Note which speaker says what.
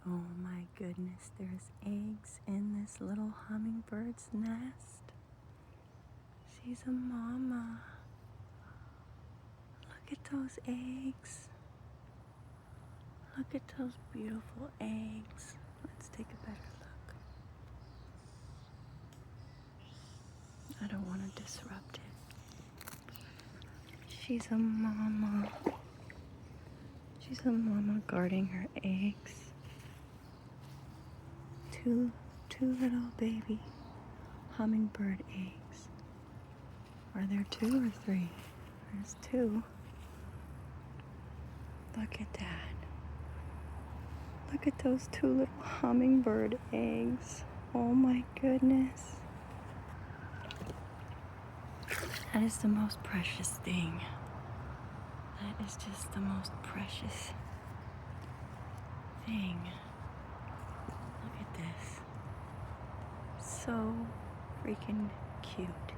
Speaker 1: Oh my goodness, there's eggs in this little hummingbird's nest. She's a mama. Look at those eggs. Look at those beautiful eggs. Let's take a better look. I don't want to disrupt it. She's a mama. She's a mama guarding her eggs. Two little baby hummingbird eggs. Are there 2 or 3? There's 2. Look at that. Look at those 2 little hummingbird eggs. Oh my goodness. That is the most precious thing. That is just the most precious thing. Look at this. So freaking cute.